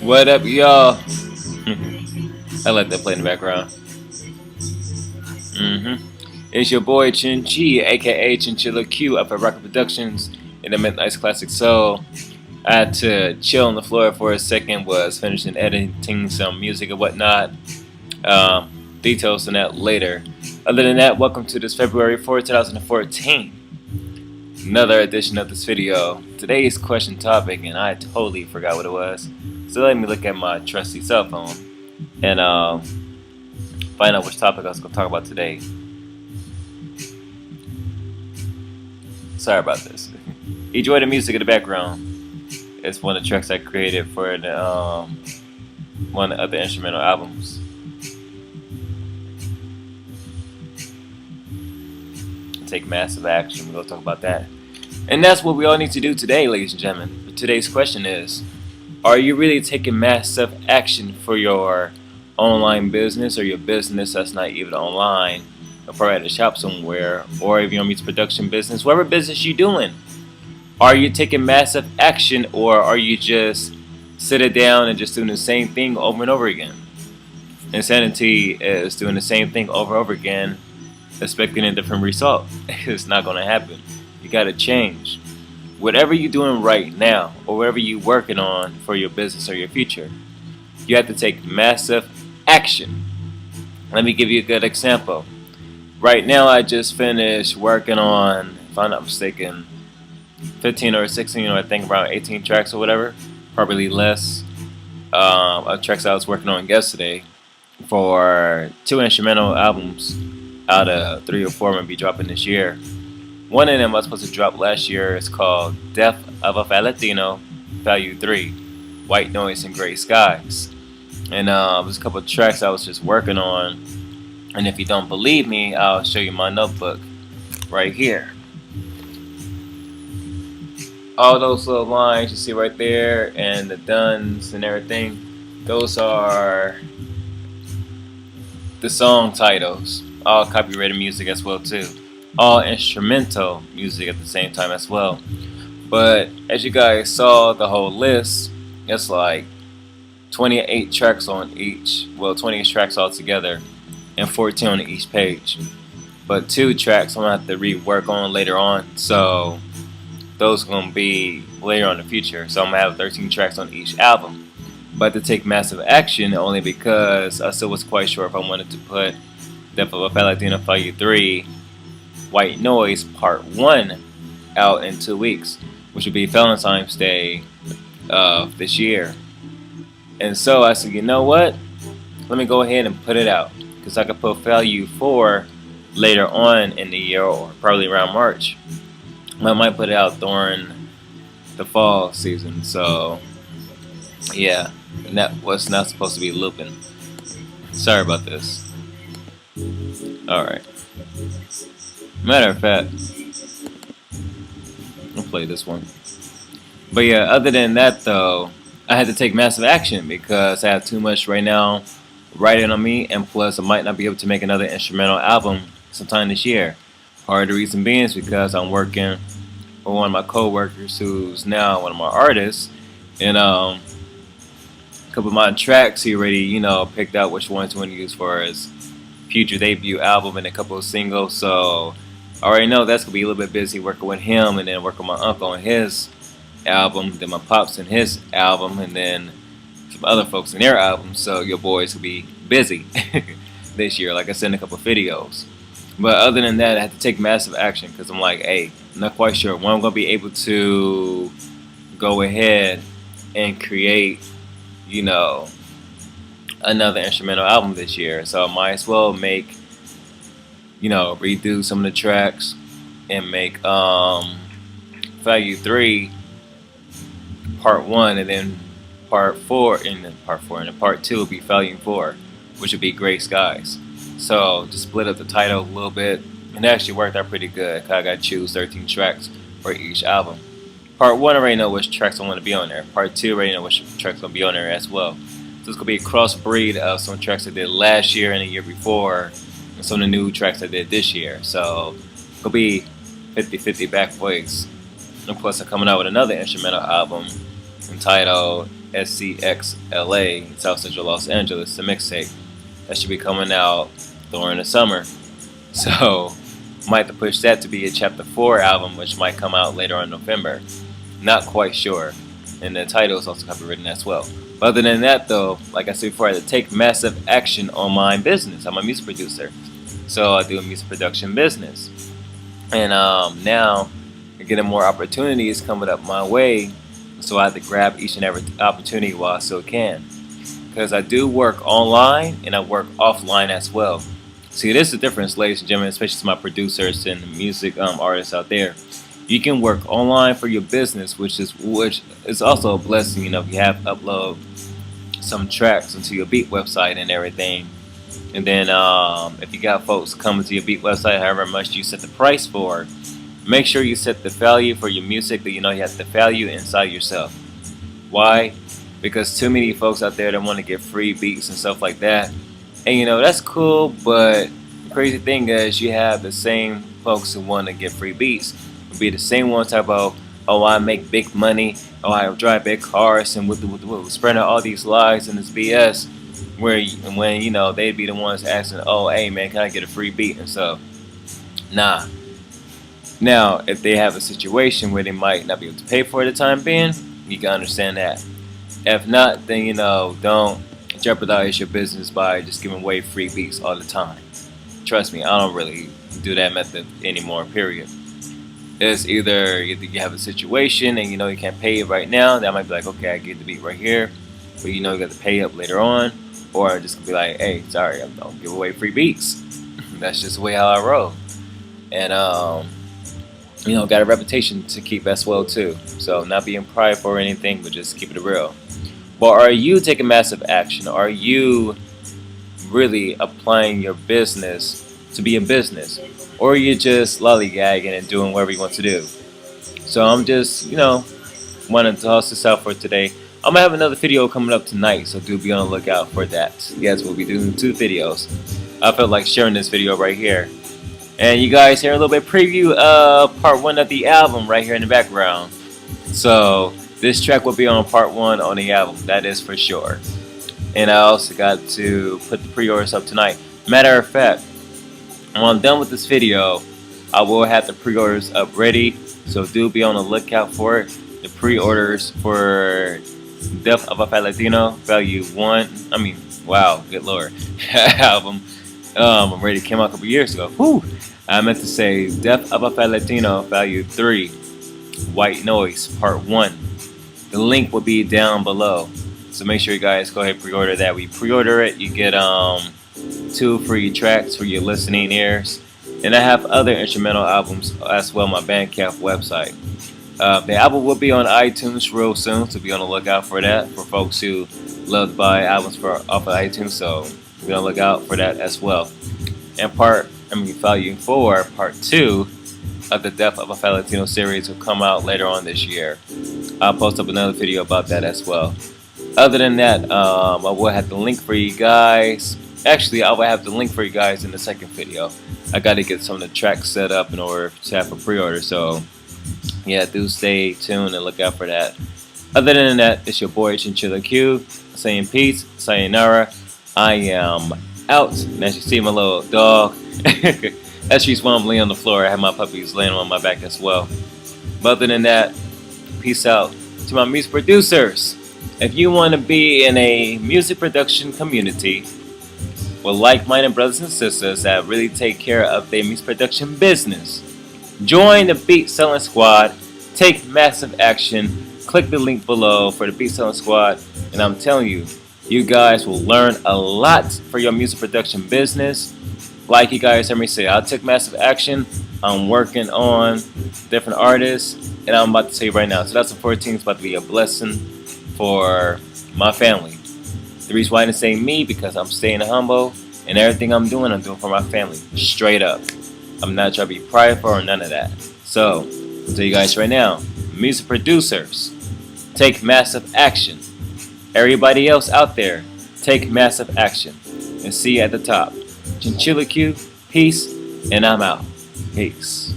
What up, y'all? I let that play in the background. It's your boy Chin Chi, aka Chinchilla Q, up at Rocket Productions in the Midnight's Classic Soul. I had to chill on the floor for a second, was finishing editing some music and whatnot. Details on that later. Other than that, welcome to this February 4th, 2014. Another edition of this video. Today's question topic, and I totally forgot what it was. So let me look at my trusty cell phone and find out which topic I was going to talk about today. Sorry about this. Enjoy the music in the background. It's one of the tracks I created for the, one of the instrumental albums. Take massive action. We're going to talk about that. And that's what we all need to do today, ladies and gentlemen. Today's question is, are you really taking massive action for your online business or your business that's not even online, or probably at a shop somewhere, or if you're on music production business, whatever business you're doing? Are you taking massive action, or are you just sitting down and just doing the same thing over and over again? Insanity is doing the same thing over and over again, expecting a different result. It's not going to happen. You got to change. Whatever you're doing right now, or whatever you're working on for your business or your future, you have to take massive action. Let me give you a good example. Right now, I just finished working on, if I'm not mistaken, 15 or 16, or I think around 18 tracks or whatever, probably less, of tracks I was working on yesterday for 2 instrumental albums out of 3 or 4 I'm going to be dropping this year. One of them I was supposed to drop last year. It's called Death of a Latino, Value 3, White Noise and Gray Skies. And there's a couple of tracks I was just working on. And if you don't believe me, I'll show you my notebook right here. All those little lines you see right there and the dones and everything, those are the song titles. All copyrighted music as well too. All instrumental music at the same time as well. But as you guys saw, the whole list, it's like 28 tracks on each, well 28 tracks altogether, and 14 on each page. But 2 tracks I'm going to have to rework on later on, so those are going to be later on in the future. So I'm going to have 13 tracks on each album. But to take massive action only because I still was quite sure if I wanted to put Death of a Latino Value 3 White Noise Part 1 out in 2 weeks, which would be Valentine's Day of this year. And so I said, you know what? Let me go ahead and put it out, because I could put Value 4 later on in the year, or probably around March. I might put it out during the fall season. So yeah, and that was not supposed to be looping. Sorry about this. Alright. Matter of fact, I'll play this one. But yeah, other than that though, I had to take massive action because I have too much right now writing on me, and plus I might not be able to make another instrumental album sometime this year. Part of the reason being is because I'm working with one of my co-workers who's now one of my artists, and a couple of my tracks he already, picked out which ones to use for his future debut album and a couple of singles. So I already know that's going to be a little bit busy working with him, and then working with my uncle on his album, then my pops in his album, and then some other folks in their albums. So your boys will be busy this year, like I said in a couple of videos. But other than that, I had to take massive action because I'm like, hey, I'm not quite sure when I'm going to be able to go ahead and create, another instrumental album this year. So I might as well make, redo some of the tracks and make Value 3 Part 1, and then Part 4, and then Part 2 will be Value 4, which would be Gray Skies. So just split up the title a little bit, and it actually worked out pretty good, because I got to choose 13 tracks for each album. Part 1 I already know which tracks I want to be on there. Part 2 I already know which tracks going to be on there as well. So it's going to be a crossbreed of some tracks I did last year and the year before, and some of the new tracks I did this year. So it's going to be 50-50 back ways. And plus I'm coming out with another instrumental album entitled SCXLA, South Central Los Angeles, the mixtape. That should be coming out during the summer. So, might have to push that to be a Chapter 4 album, which might come out later in November. Not quite sure. And the title is also copywritten as well. But other than that, though, like I said before, I had to take massive action on my business. I'm a music producer. So I do a music production business. And now, I'm getting more opportunities coming up my way. So I have to grab each and every opportunity while I still can. Because I do work online and I work offline as well. See, this is the difference, ladies and gentlemen, especially to my producers and music artists out there. You can work online for your business, which is also a blessing. You know, if you have to upload some tracks into your beat website and everything. And then if you got folks coming to your beat website, however much you set the price for, make sure you set the value for your music that you know you have the value inside yourself. Why? Because too many folks out there that want to get free beats and stuff like that. And you know, that's cool, but the crazy thing is you have the same folks who want to get free beats. It'll be the same one type of, oh, I make big money, oh, I drive big cars, and with spreading all these lies and this BS, when you know they'd be the ones asking, oh, hey man, can I get a free beat and stuff? Nah. Now, if they have a situation where they might not be able to pay for it at the time being, you can understand that. If not, then you know, don't jeopardize your business by just giving away free beats all the time. Trust me, I don't really do that method anymore, period. It's either you have a situation and you know you can't pay it right now, that might be like, okay, I get the beat right here, but you know you got to pay up later on, or just be like, hey, sorry, I don't give away free beats. That's just the way how I roll. And you know, got a reputation to keep as well too. So not being prideful or anything, but just keep it real. But are you taking massive action? Are you really applying your business to be a business? Or are you just lollygagging and doing whatever you want to do? So I'm just, you know, wanting to toss this out for today. I'm going to have another video coming up tonight, so do be on the lookout for that. Yes, we'll be doing 2 videos. I felt like sharing this video right here. And you guys hear a little bit preview of part 1 of the album right here in the background. So this track will be on part 1 on the album, that is for sure. And I also got to put the pre-orders up tonight. Matter of fact, when I'm done with this video, I will have the pre-orders up ready. So do be on the lookout for it. The pre-orders for Death of a Fat Latino, Value 1. I mean, wow, good lord. Album. Already came out a couple years ago. Whew. I meant to say Death of a Fat Latino, Value 3. White Noise, Part 1. The link will be down below. So make sure you guys go ahead and pre-order that. We pre-order it, you get 2 free tracks for your listening ears. And I have other instrumental albums as well on my Bandcamp website. The album will be on iTunes real soon, so be on the lookout for that. For folks who love to buy albums off of iTunes, so be on the lookout for that as well. And Volume 4, Part 2 of the Death of a Fat Latino series will come out later on this year. I'll post up another video about that as well. Other than that, I will have the link for you guys. Actually, I will have the link for you guys in the second video. I got to get some of the tracks set up in order to have a pre-order. So, yeah, do stay tuned and look out for that. Other than that, it's your boy Chinchilla Q saying peace, sayonara. I am out. And as you see my little dog, as she's wobbling on the floor, I have my puppies laying on my back as well. But other than that, peace out to my music producers. If you want to be in a music production community with like-minded brothers and sisters that really take care of their music production business, join the Beat Selling Squad. Take massive action. Click the link below for the Beat Selling Squad, and I'm telling you, you guys will learn a lot for your music production business. Like you guys heard me say, I took massive action. I'm working on different artists, and I'm about to say right now, 2014 is about to be a blessing for my family. The reason why I didn't say me, because I'm staying humble, and everything I'm doing for my family, straight up. I'm not trying to be prideful or none of that. So, I'll tell you guys right now, music producers, take massive action. Everybody else out there, take massive action. And see you at the top. Chinchilla Q, peace, and I'm out. Peace.